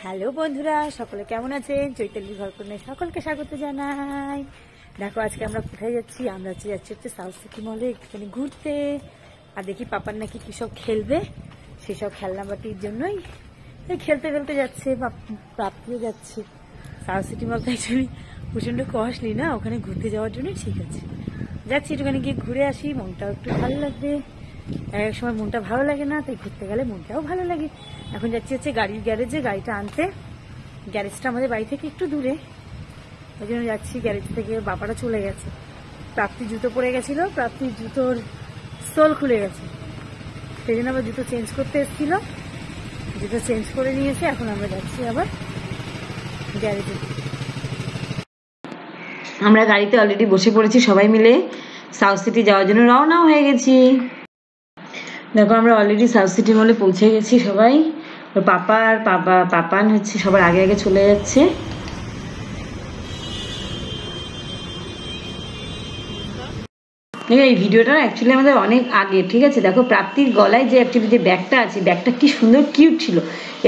Hello বন্ধুরা, সকলে কেমন আছেন? চৈতালির ঘরকন্যায় সকলকে স্বাগত জানাই। দেখো আজকে আমরা কোথায় যাচ্ছি? আমরা যাচ্ছি হচ্ছে সাউথ সিটি মলে একটুখানি ঘুরতে। আর দেখি পাপার নাকি কি সব খেলবে, সেসব খেলনাবাটির জন্যই খেলতে খেলতে যাচ্ছে। প্রাপ্তিও যাচ্ছে সাউথ সিটি মল, তাই জন্য প্রচন্ড কস্টলি না, ওখানে ঘুরতে যাওয়ার জন্য ঠিক আছে যাচ্ছি। একটুখানি গিয়ে ঘুরে আসি, মনটাও একটু ভালো লাগবে। এক সময় মনটা ভালো লাগে না, তাই ঘুরতে গেলে মনটাও ভালো লাগে। এখন যাচ্ছি হচ্ছে গাড়ির গ্যারেজে গাড়িটা আনতে। গ্যারেজটা আমাদের বাড়ি থেকে একটু দূরে, ওই জন্য যাচ্ছি। গ্যারেজ থেকে বাবারা চলে গেছে। প্রাপ্তি জুতো পরে গেছিল, প্রাপ্তির জুতোর সোল খুলে গেছে, সেই জন্য আবার জুতো চেঞ্জ করতে এসেছিল। জুতো চেঞ্জ করে নিয়েছে, এখন আমরা যাচ্ছি আবার গ্যারেজে। আমরা গাড়িতে অলরেডি বসে পড়েছি, সবাই মিলে সাউথ সিটি যাওয়ার জন্য রওনা হয়ে গেছি। দেখো আমরা অলরেডি সাউথ সিটি মলে পৌঁছে গেছি সবাই। ওর পাপা আর পাপান হচ্ছে সবার আগে আগে চলে যাচ্ছে। এই ভিডিওটা অ্যাকচুয়ালি আমাদের অনেক আগে, ঠিক আছে। দেখো প্রাপ্তির গলায় যে অ্যাকচুয়ালি যে ব্যাগটা আছে, ব্যাগটা কি সুন্দর কিউট ছিল।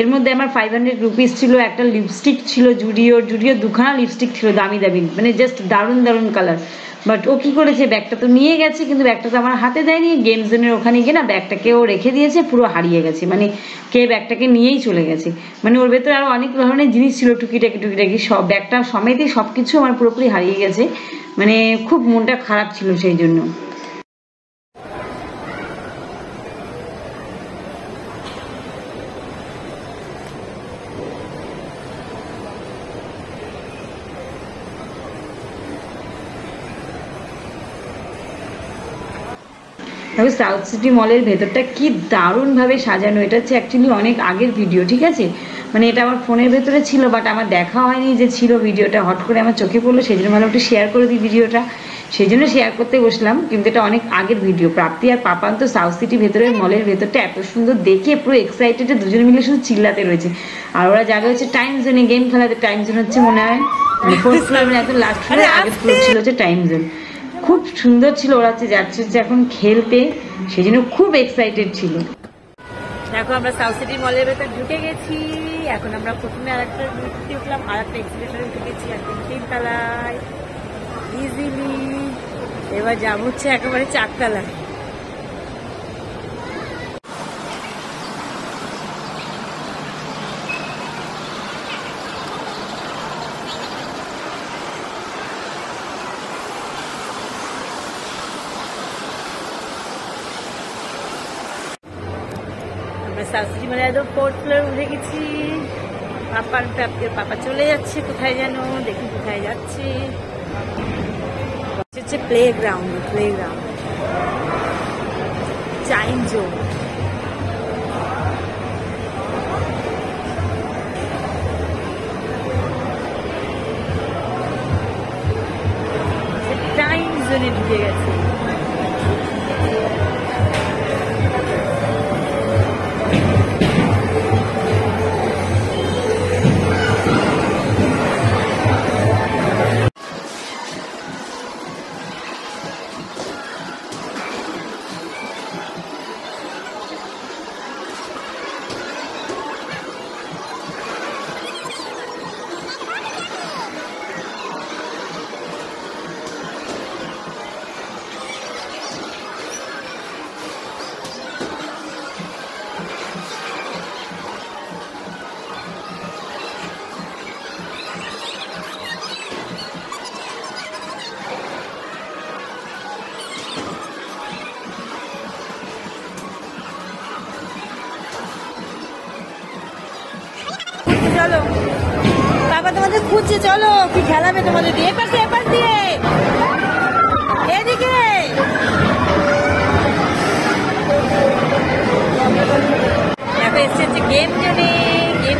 এর মধ্যে আমার 500 রুপিস ছিল, একটা লিপস্টিক ছিল, জুডিওর দুখানা লিপস্টিক ছিল, দামি দামি, মানে জাস্ট দারুণ দারুণ কালার। বাট ও কি করেছে, ব্যাগটা তো নিয়ে গেছে, কিন্তু ব্যাগটা তো আমার হাতে দেয়নি। গেম জোনের ওখানে গিয়ে না ব্যাগটাকে ও রেখে দিয়েছে, পুরো হারিয়ে গেছে। মানে কে ব্যাগটাকে নিয়েই চলে গেছে। মানে ওর ভেতরে আরও অনেক ধরনের জিনিস ছিল, টুকিটাকি সব, ব্যাগটা সমেতই সব কিছু আমার পুরোপুরি হারিয়ে গেছে। মানে খুব মনটা খারাপ ছিল সেই জন্য। দেখো সাউথ সিটি মলের ভেতরটা কি দারুণভাবে সাজানো। এটা হচ্ছে অ্যাকচুয়ালি অনেক আগের ভিডিও, ঠিক আছে। মানে এটা আমার ফোনের ভেতরে ছিল, বাট আমার দেখা হয়নি যে ছিল ভিডিওটা। হট করে আমার চোখে পড়লো, সেই জন্য ভালো একটু শেয়ার করে দিই ভিডিওটা, সেই জন্য শেয়ার করতে বসলাম। কিন্তু এটা অনেক আগের ভিডিও। প্রাপ্তি আর পাপান তো সাউথ সিটি ভেতরের মলের ভেতরটা এত সুন্দর দেখে পুরো এক্সাইটেড, দুজনে মিলে শুধু চিল্লাতে রয়েছে। আর ওরা যাবে হচ্ছে টাইম জোনে গেম খেলাতে। টাইম জোন হচ্ছে মনে হয় ফোর্থ ফ্লোর, মানে একদম লাস্ট ফ্লোরে আগের ফ্লোর ছিল হচ্ছে টাইম জোন। খুব সুন্দর ছিল, ওরা যাচ্ছে এখন খেলতে, সেই জন্য খুব এক্সাইটেড ছিল। দেখো আমরা সাউথ সিটি মলের ভেতর ঢুকে গেছি। এখন আমরা প্রথমে আরেকটা লিফটে উঠলাম, আরেকটা এক্সিলেটরে উঠে গেছি একদম 3 তলায় ইজিলি। এবার যাবো হচ্ছে একেবারে 4 তলায়। সাউথ সিটি মলে একদম 4th ফ্লোরে উঠে গেছি। পাপা চলে যাচ্ছে কোথায় যেন, দেখি কোথায় যাচ্ছে। হচ্ছে প্লেগ্রাউন্ড টাইম জোন। টাইম জোনে ঢুকে গেছে। চলো বাবা তোমাদের খুঁজছে, চলো কি খেলাবে তোমাদের দিয়ে। এপাশ দিয়ে এদিকে দেখো এসছে গেম জোনে। গেম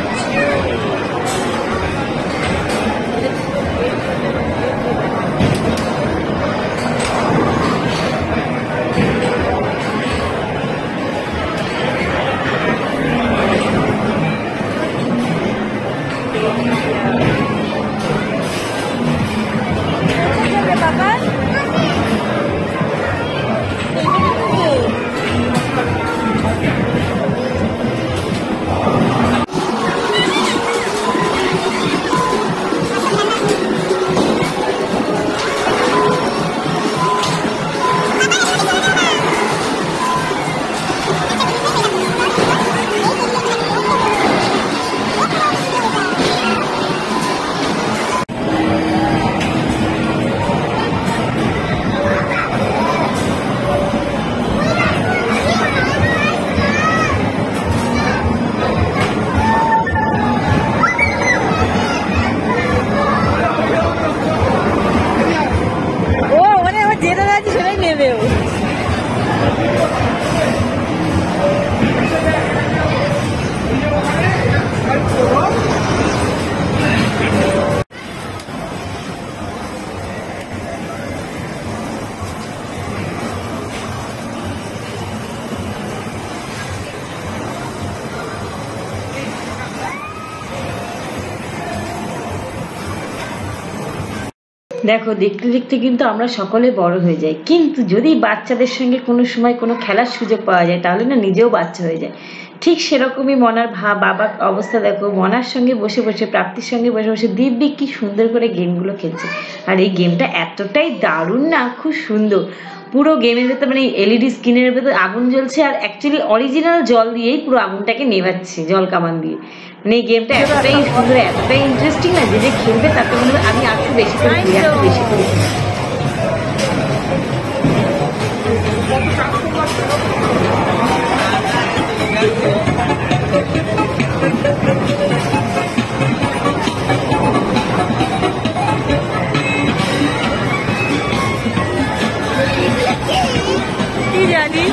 দেখো দেখতে দেখতে কিন্তু আমরা সকলে বড় হয়ে যাই, কিন্তু যদি বাচ্চাদের সঙ্গে কোনো সময় কোনো খেলার সুযোগ পাওয়া যায় তাহলে না নিজেও বাচ্চা হয়ে যায়। ঠিক সেরকমই মনার বাবার অবস্থা দেখো, মনার সঙ্গে বসে বসে, প্রাপ্তির সঙ্গে বসে বসে দিব্যি কি সুন্দর করে গেমগুলো খেলছে। আর এই গেমটা এতটাই দারুণ না, খুব সুন্দর। পুরো গেমের ভেতর মানে এলইডি স্ক্রিনের ভেতর আগুন জ্বলছে, আর অ্যাকচুয়ালি অরিজিনাল জল দিয়েই পুরো আগুনটাকে নেভাচ্ছে, জল কামান দিয়ে। মানে এই গেমটা এতটাই সুন্দর, এতটাই ইন্টারেস্টিং না, যে খেলবে তাতে মনে হয় আমি আর একটু বেশি করে খেলি, একটু বেশি করে খেলি। কি জানি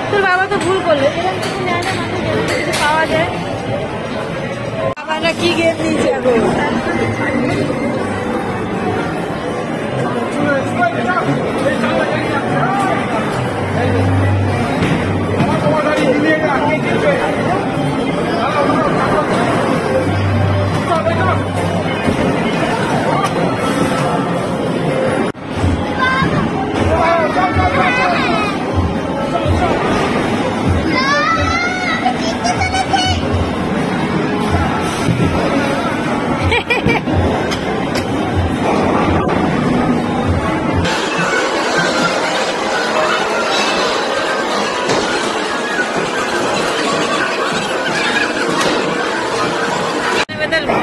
তোর বাবা তো ভুল করলো, এরকম কিছু নেয় না, মানুষ এরকম কিছু পাওয়া যায়। বাবারা কি গেম নিয়েছে এখন?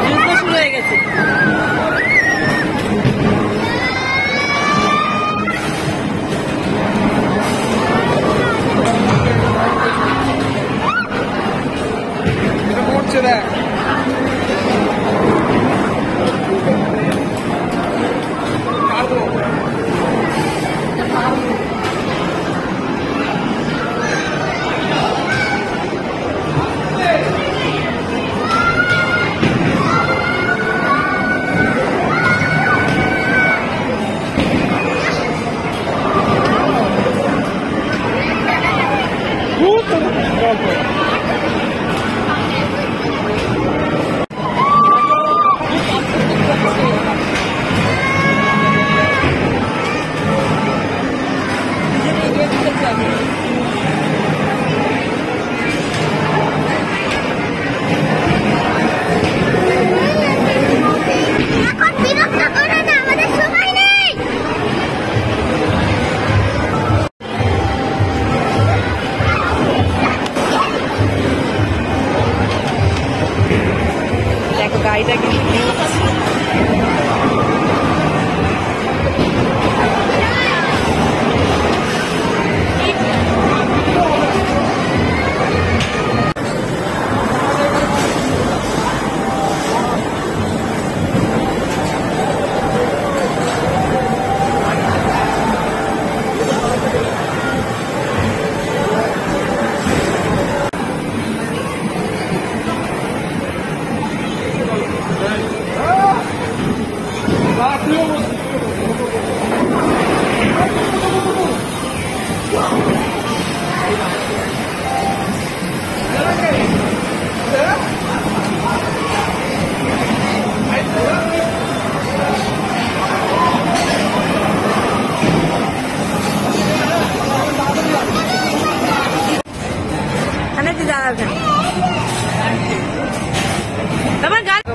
যুদ্ধ শুরু হয়ে গেছে। গাড়িটা কিন্তু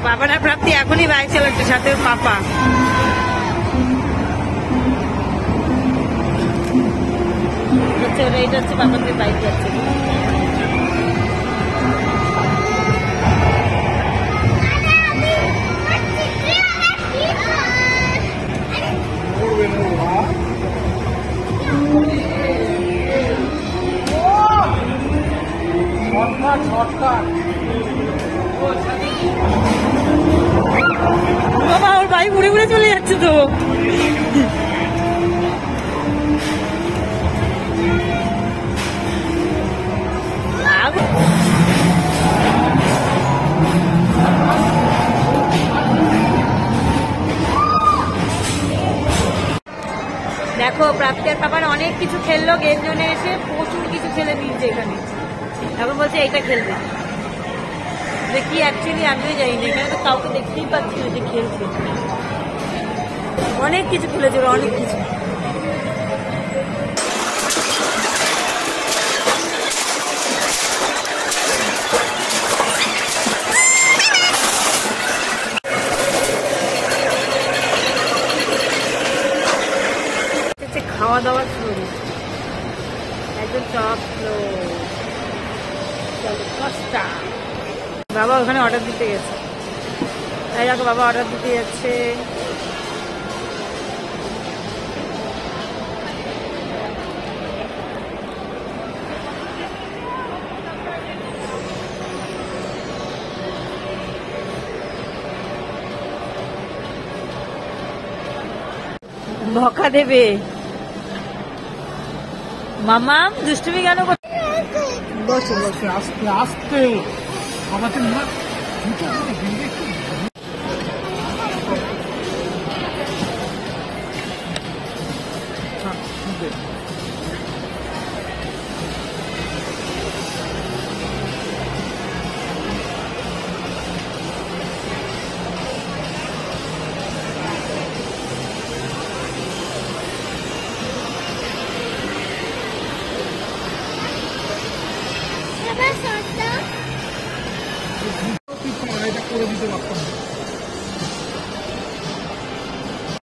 বাবারা প্রাপ্তি এখনই বাইক চালাচ্ছে, সাথে পাপা। এইটা হচ্ছে পাপাকে বাইক যাচ্ছে। বাবা ওর বাইক উড়ে উড়ে চলে যাচ্ছে তো। দেখো প্রাপ্তি আর পাপার অনেক কিছু খেললো, গেম জোনে এসে প্রচুর কিছু খেলে নিয়েছে এখানে। এখন বলছে এইটা খেলবে, দেখি অ্যাকচুয়ালি আমিও জানি না, এখানে তো কাউকে দেখতেই পাচ্ছি না যে খেলছে। অনেক কিছু খেলেছে ওরা, অনেক কিছু। খাওয়া দাওয়া শুরু একদম টপ ফ্লোর। বাবা ওখানে অর্ডার দিতে গেছে, তাই দেখো বাবা অর্ডার দিতে যাচ্ছে। বকা দেবে মামাম, দুষ্টুমি কেন করছে? বসো বসো, আস্তে আস্তে আমাদের না এটা করে দিতে পারতাম।